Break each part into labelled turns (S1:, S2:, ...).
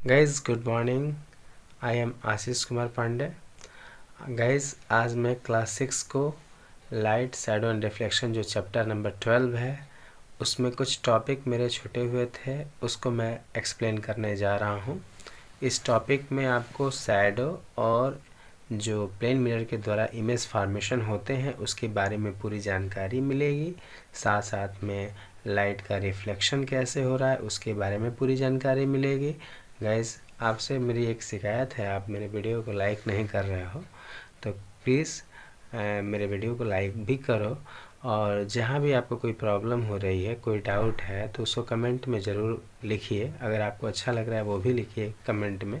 S1: Guys good morning. I am Ashish Kumar Pandey. Guys आज मैं class 6 को लाइट शैडो एंड रिफ्लेक्शन जो चैप्टर नंबर 12 है उसमें कुछ टॉपिक मेरे छूटे हुए थे, उसको मैं एक्सप्लेन करने जा रहा हूँ। इस टॉपिक में आपको शैडो और जो प्लेन मिरर के द्वारा इमेज फॉर्मेशन होते हैं उसके बारे में पूरी जानकारी मिलेगी। साथ साथ में लाइट का रिफ्लेक्शन कैसे हो रहा है उसके बारे में पूरी जानकारी मिलेगी। गाइस आपसे मेरी एक शिकायत है, आप मेरे वीडियो को लाइक नहीं कर रहे हो तो प्लीज़ मेरे वीडियो को लाइक भी करो, और जहाँ भी आपको कोई प्रॉब्लम हो रही है, कोई डाउट है तो उसको कमेंट में ज़रूर लिखिए। अगर आपको अच्छा लग रहा है वो भी लिखिए कमेंट में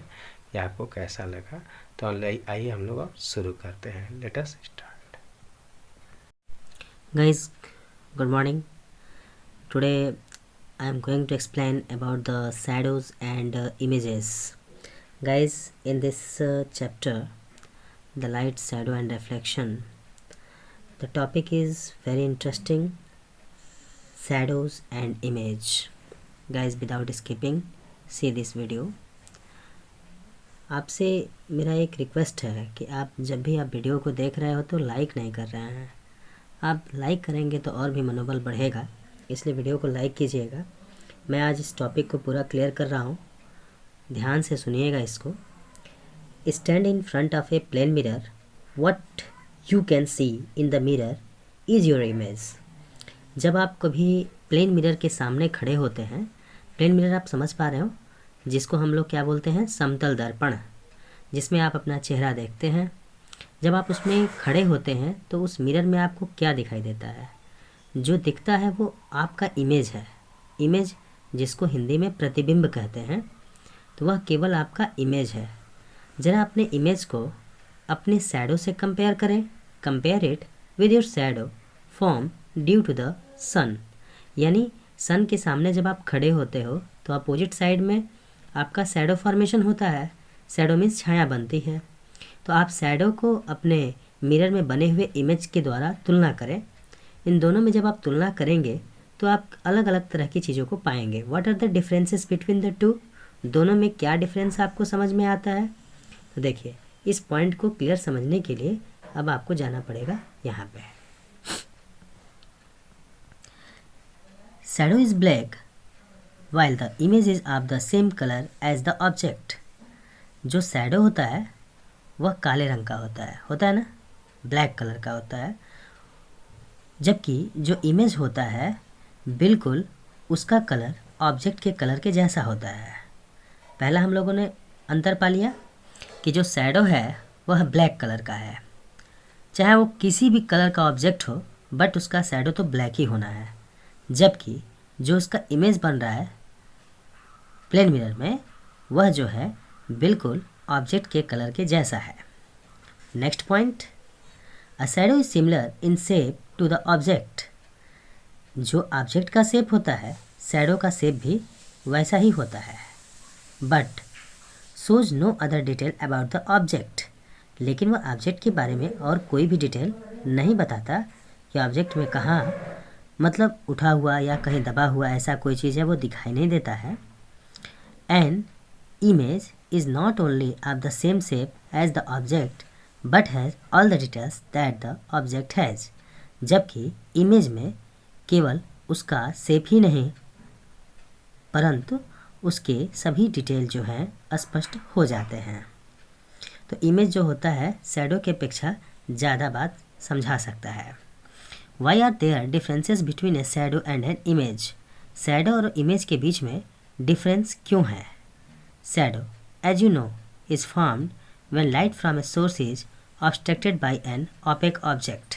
S1: कि आपको कैसा लगा। तो आइए हम लोग अब शुरू करते हैं। Let us start.
S2: Guys, good morning. Today I am going to explain about the shadows and images. Guys, in this chapter, the light, shadow and reflection, the topic is very interesting, shadows and image. Guys, without skipping, see this video. आपसे मेरा एक request है कि आप जब भी आप video को देख रहे हो तो लाइक नहीं कर रहे हैं। आप लाइक करेंगे तो और भी मनोबल बढ़ेगा, इसलिए वीडियो को लाइक कीजिएगा। मैं आज इस टॉपिक को पूरा क्लियर कर रहा हूँ, ध्यान से सुनिएगा इसको। Stand in front of a plane mirror, what you can see in the mirror is your image. जब आप कभी प्लेन मिरर के सामने खड़े होते हैं, प्लेन मिरर आप समझ पा रहे हो, जिसको हम लोग क्या बोलते हैं, समतल दर्पण, जिसमें आप अपना चेहरा देखते हैं। जब आप उसमें खड़े होते हैं तो उस मिरर में आपको क्या दिखाई देता है? जो दिखता है वो आपका इमेज है। इमेज जिसको हिंदी में प्रतिबिंब कहते हैं, तो वह केवल आपका इमेज है। ज़रा अपने इमेज को अपने शैडो से कंपेयर करें। Compare it with your shadow form due to the sun. यानी सन के सामने जब आप खड़े होते हो तो अपोजिट साइड में आपका शैडो फॉर्मेशन होता है। शैडो मीन्स छाया बनती है। तो आप शैडो को अपने मिरर में बने हुए इमेज के द्वारा तुलना करें। इन दोनों में जब आप तुलना करेंगे तो आप अलग अलग तरह की चीज़ों को पाएंगे। What are the differences between the two? दोनों में क्या डिफरेंस आपको समझ में आता है? तो देखिए, इस पॉइंट को क्लियर समझने के लिए अब आपको जाना पड़ेगा यहाँ पे। Shadow is black while the image is of the same color as the object। जो शैडो होता है वह काले रंग का होता है ना, ब्लैक कलर का होता है। जबकि जो इमेज होता है बिल्कुल उसका कलर ऑब्जेक्ट के कलर के जैसा होता है। पहला हम लोगों ने अंतर पा लिया कि जो शैडो है वह ब्लैक कलर का है, चाहे वो किसी भी कलर का ऑब्जेक्ट हो, बट उसका शैडो तो ब्लैक ही होना है। जबकि जो उसका इमेज बन रहा है प्लेन मिरर में, वह जो है बिल्कुल ऑब्जेक्ट के कलर के जैसा है। Next point, a shadow is similar in shape to the object. जो ऑब्जेक्ट का शेप होता है, शैडो का शेप भी वैसा ही होता है, but shows no other detail about the object. लेकिन वह ऑब्जेक्ट के बारे में और कोई भी डिटेल नहीं बताता कि ऑब्जेक्ट में कहाँ, मतलब उठा हुआ या कहीं दबा हुआ ऐसा कोई चीज़ है, वो दिखाई नहीं देता है। An image is not only of the same shape as the object but has all the details that the object has। जबकि इमेज में केवल उसका शेप ही नहीं परंतु उसके सभी डिटेल जो हैं स्पष्ट हो जाते हैं। तो इमेज जो होता है शैडो के अपेक्षा ज़्यादा बात समझा सकता है। Why are there differences between a shadow and an image? Shadow और इमेज के बीच में डिफरेंस क्यों है? Shadow, as you know, is formed when light from a source is obstructed by an opaque object।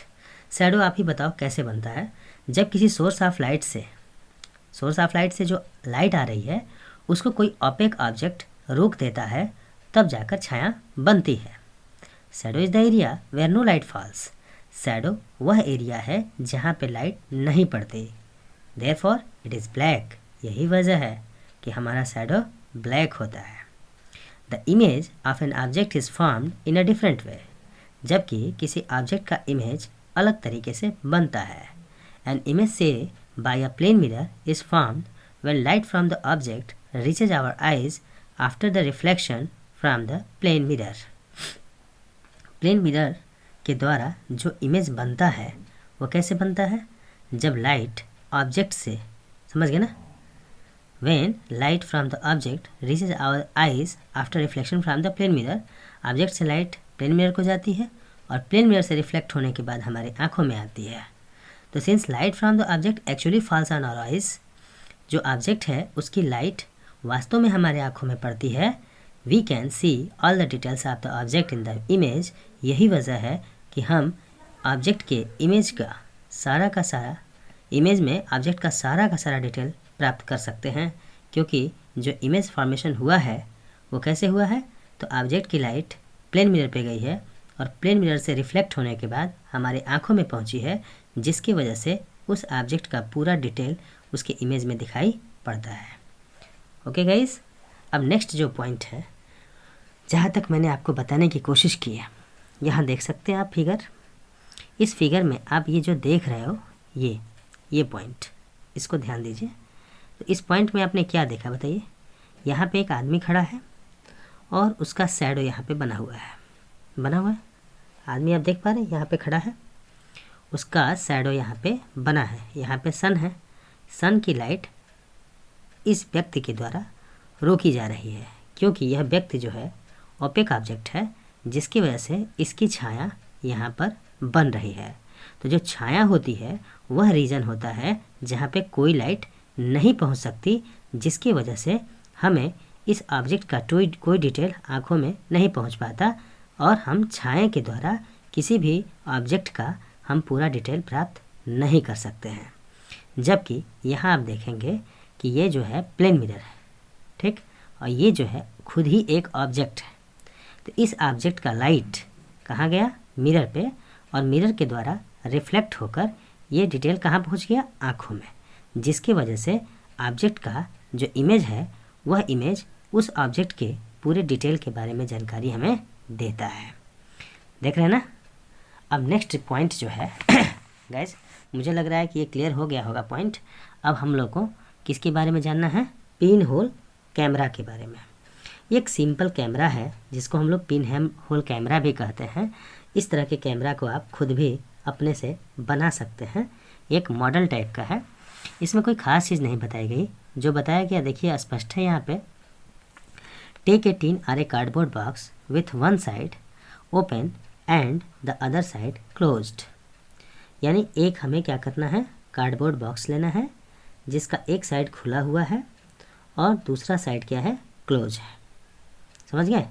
S2: Shadow आप ही बताओ कैसे बनता है? जब किसी सोर्स ऑफ लाइट से जो लाइट आ रही है उसको कोई ऑपेक ऑब्जेक्ट रोक देता है, तब जाकर छाया बनती है। Shadow is the area where no light falls. Shadow वह एरिया है जहाँ पे लाइट नहीं पड़ती, देयरफॉर इट इज़ ब्लैक। यही वजह है कि हमारा शैडो ब्लैक होता है। The image of an object is formed in a different way. जबकि किसी ऑब्जेक्ट का इमेज अलग तरीके से बनता है। एन इमेज से by a plane mirror is formed when light from the object reaches our eyes after the reflection from the plane mirror. Plane mirror के द्वारा जो इमेज बनता है वो कैसे बनता है, जब लाइट ऑब्जेक्ट से, समझ गए ना, when light from the object reaches our eyes after reflection from the plane mirror, object से लाइट प्लेन मिरर को जाती है और प्लेन मिरर से रिफ्लेक्ट होने के बाद हमारे आंखों में आती है। तो since light from the object actually falls on our eyes, जो ऑब्जेक्ट है उसकी लाइट वास्तव में हमारे आंखों में पड़ती है, we can see all the details of the object in the image. यही वजह है कि हम ऑब्जेक्ट के इमेज का सारा इमेज में ऑब्जेक्ट का सारा डिटेल प्राप्त कर सकते हैं, क्योंकि जो इमेज फॉर्मेशन हुआ है वो कैसे हुआ है, तो ऑब्जेक्ट की लाइट प्लेन मिरर पे गई है और प्लेन मिरर से रिफ्लेक्ट होने के बाद हमारे आंखों में पहुंची है, जिसकी वजह से उस ऑब्जेक्ट का पूरा डिटेल उसके इमेज में दिखाई पड़ता है। ओके गाइस, अब नेक्स्ट जो पॉइंट है, जहाँ तक मैंने आपको बताने की कोशिश की है, यहाँ देख सकते हैं आप फिगर। इस फिगर में आप ये जो देख रहे हो, ये पॉइंट, इसको ध्यान दीजिए। तो इस पॉइंट में आपने क्या देखा बताइए। यहाँ पे एक आदमी खड़ा है और उसका शैडो यहाँ पे बना हुआ है। आदमी आप देख पा रहे हैं, यहाँ पे खड़ा है, उसका शैडो यहाँ पे बना है। यहाँ पे सन है, सन की लाइट इस व्यक्ति के द्वारा रोकी जा रही है, क्योंकि यह व्यक्ति जो है ओपेक ऑब्जेक्ट है, जिसकी वजह से इसकी छाया यहाँ पर बन रही है। तो जो छाया होती है वह रीजन होता है जहाँ पे कोई लाइट नहीं पहुँच सकती, जिसकी वजह से हमें इस ऑब्जेक्ट का कोई डिटेल आँखों में नहीं पहुँच पाता और हम छाया के द्वारा किसी भी ऑब्जेक्ट का हम पूरा डिटेल प्राप्त नहीं कर सकते हैं। जबकि यहाँ आप देखेंगे कि ये जो है प्लेन मिरर है, ठीक, और ये जो है खुद ही एक ऑब्जेक्ट है। तो इस ऑब्जेक्ट का लाइट कहाँ गया, मिरर पे, और मिरर के द्वारा रिफ्लेक्ट होकर ये डिटेल कहाँ पहुँच गया, आँखों में, जिसकी वजह से ऑब्जेक्ट का जो इमेज है वह इमेज उस ऑब्जेक्ट के पूरे डिटेल के बारे में जानकारी हमें देता है। देख रहे हैं ना। अब नेक्स्ट पॉइंट जो है गाइस, मुझे लग रहा है कि ये क्लियर हो गया होगा पॉइंट। अब हम लोग को किसके बारे में जानना है, पिन होल कैमरा के बारे में। ये एक सिंपल कैमरा है जिसको हम लोग पिन होल कैमरा भी कहते हैं। इस तरह के कैमरा को आप खुद भी अपने से बना सकते हैं। एक मॉडल टाइप का है, इसमें कोई ख़ास चीज़ नहीं बताई गई। जो बताया गया देखिए स्पष्ट है यहाँ पे। टेक ए टिन और a cardboard box with one side open and the other side closed. यानी एक हमें क्या करना है, कार्डबोर्ड बॉक्स लेना है जिसका एक साइड खुला हुआ है और दूसरा साइड क्या है, क्लोज है। समझ गए,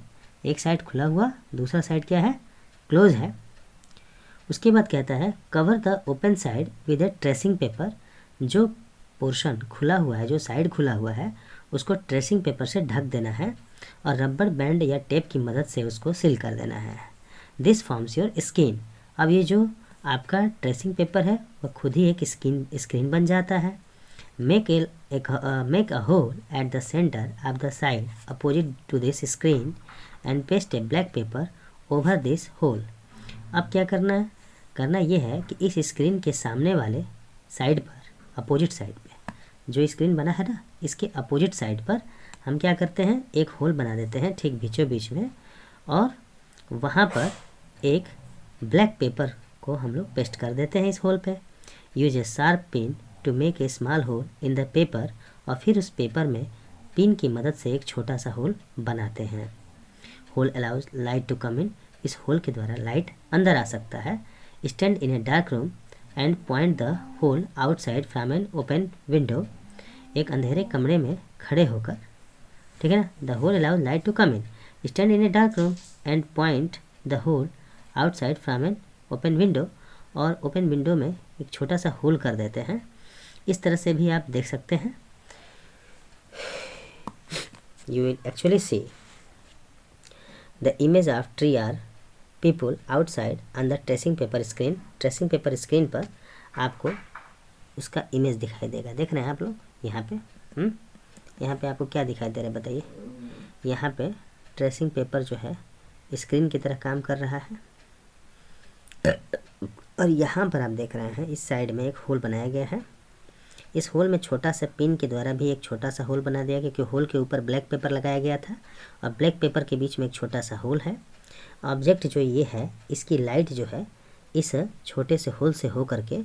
S2: एक साइड खुला हुआ, दूसरा साइड क्या है, क्लोज है। उसके बाद कहता है cover the open side with A tracing paper. जो पोर्शन खुला हुआ है, जो साइड खुला हुआ है, उसको ट्रेसिंग पेपर से ढक देना है और रबर बैंड या टेप की मदद से उसको सील कर देना है। This forms your screen. अब ये जो आपका ट्रेसिंग पेपर है वह खुद ही एक स्क्रीन बन जाता है। Make a hole at the center of the side opposite to this screen and paste a black paper over this hole। अब क्या करना है, करना ये है कि इस स्क्रीन के सामने वाले साइड पर, अपोजिट साइड पे, जो स्क्रीन बना है ना, इसके अपोजिट साइड पर हम क्या करते हैं, एक होल बना देते हैं ठीक बीचों बीच में, और वहाँ पर एक ब्लैक पेपर को हम लोग पेस्ट कर देते हैं इस होल पे। Use a sharp pin to make a small hole in the paper. और फिर उस पेपर में पिन की मदद से एक छोटा सा होल बनाते हैं। Hole allows light to come in. इस होल के द्वारा लाइट अंदर आ सकता है। Stand in a dark room and point the hole outside from an open window. एक अंधेरे कमरे में खड़े होकर, ठीक है ना, the hole allows light to come in. Stand in a dark room and point the hole outside from an open window. और ओपन विंडो में एक छोटा सा होल कर देते हैं। इस तरह से भी आप देख सकते हैं। You will actually see the image of tree or people outside on the tracing paper screen। Tracing paper screen पर आपको उसका इमेज दिखाई देगा। देख रहे हैं आप लोग यहाँ पे, यहाँ पे आपको क्या दिखाई दे रहा है बताइए। यहाँ पे ट्रेसिंग पेपर जो है स्क्रीन की तरह काम कर रहा है, और यहाँ पर आप देख रहे हैं इस साइड में एक होल बनाया गया है इस होल में छोटा सा पिन के द्वारा भी एक छोटा सा होल बना दिया, क्योंकि होल के ऊपर ब्लैक पेपर लगाया गया था और ब्लैक पेपर के बीच में एक छोटा सा होल है। ऑब्जेक्ट जो ये है, इसकी लाइट जो है इस छोटे से होल से हो करके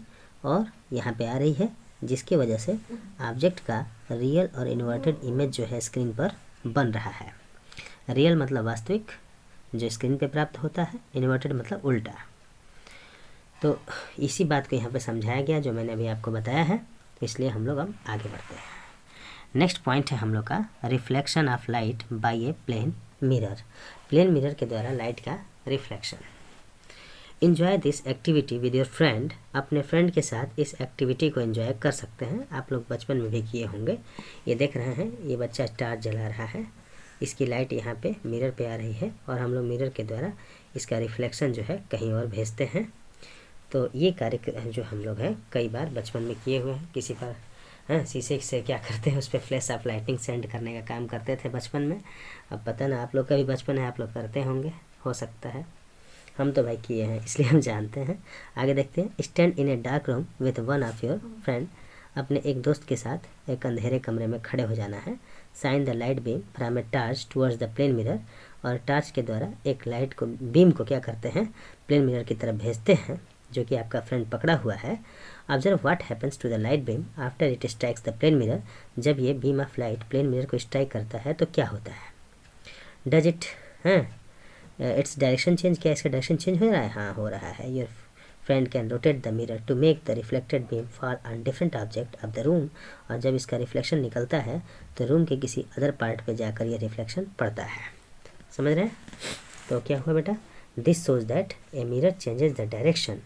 S2: और यहाँ पे आ रही है, जिसकी वजह से ऑब्जेक्ट का रियल और इन्वर्टेड इमेज जो है स्क्रीन पर बन रहा है। रियल मतलब वास्तविक जो स्क्रीन पे प्राप्त होता है, इन्वर्टेड मतलब उल्टा। तो इसी बात को यहाँ पे समझाया गया जो मैंने अभी आपको बताया है, तो इसलिए हम लोग अब आगे बढ़ते हैं। नेक्स्ट पॉइंट है हम लोग का reflection of light by a plane mirror. Plane mirror के द्वारा लाइट का reflection. Enjoy this activity with your friend. अपने फ्रेंड के साथ इस एक्टिविटी को एंजॉय कर सकते हैं। आप लोग बचपन में भी किए होंगे। ये देख रहे हैं, ये बच्चा स्टार जला रहा है, इसकी लाइट यहाँ पे मिरर पे आ रही है और हम लोग मिरर के द्वारा इसका रिफ्लेक्शन जो है कहीं और भेजते हैं। तो ये कार्य जो हम लोग हैं कई बार बचपन में किए हुए हैं। किसी पर शीशे से क्या करते हैं, उस पर फ्लैश ऑफ लाइटिंग सेंड करने का काम करते थे बचपन में। अब पता ना आप लोग का भी बचपन है, आप लोग करते होंगे, हो सकता है। हम तो भाई किए हैं, इसलिए हम जानते हैं। आगे देखते हैं। Stand in a dark room with one of your friend. अपने एक दोस्त के साथ एक अंधेरे कमरे में खड़े हो जाना है। Shine the light beam from a torch towards the plane mirror. और टार्च के द्वारा एक लाइट को, बीम को क्या करते हैं, प्लेन मिरर की तरफ भेजते हैं, जो कि आपका फ्रेंड पकड़ा हुआ है। Observe what happens to the light beam after it strikes the plane mirror. जब ये beam of light plane mirror को स्ट्राइक करता है तो क्या होता है। Does it its direction change. क्या इसका डायरेक्शन चेंज हो रहा है? हाँ, हो रहा है। Your friend can rotate the mirror to make the reflected beam fall on different object of the room. और जब इसका रिफ्लेक्शन निकलता है तो रूम के किसी अदर पार्ट पे जाकर ये रिफ्लेक्शन पड़ता है। समझ रहे हैं? तो क्या हुआ बेटा, this shows that a mirror changes the direction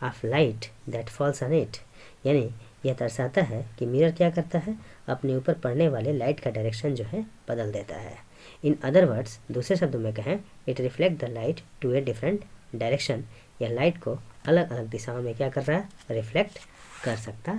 S2: of light that falls on it. यानी यह दर्शाता है कि मिरर क्या करता है, अपने ऊपर पड़ने वाले लाइट का डायरेक्शन जो है बदल देता है। इन अदर वर्ड्स, दूसरे शब्दों में कहें, it reflect the light to a different direction. यह लाइट को अलग अलग दिशाओं में क्या कर रहा है, रिफ्लेक्ट कर सकता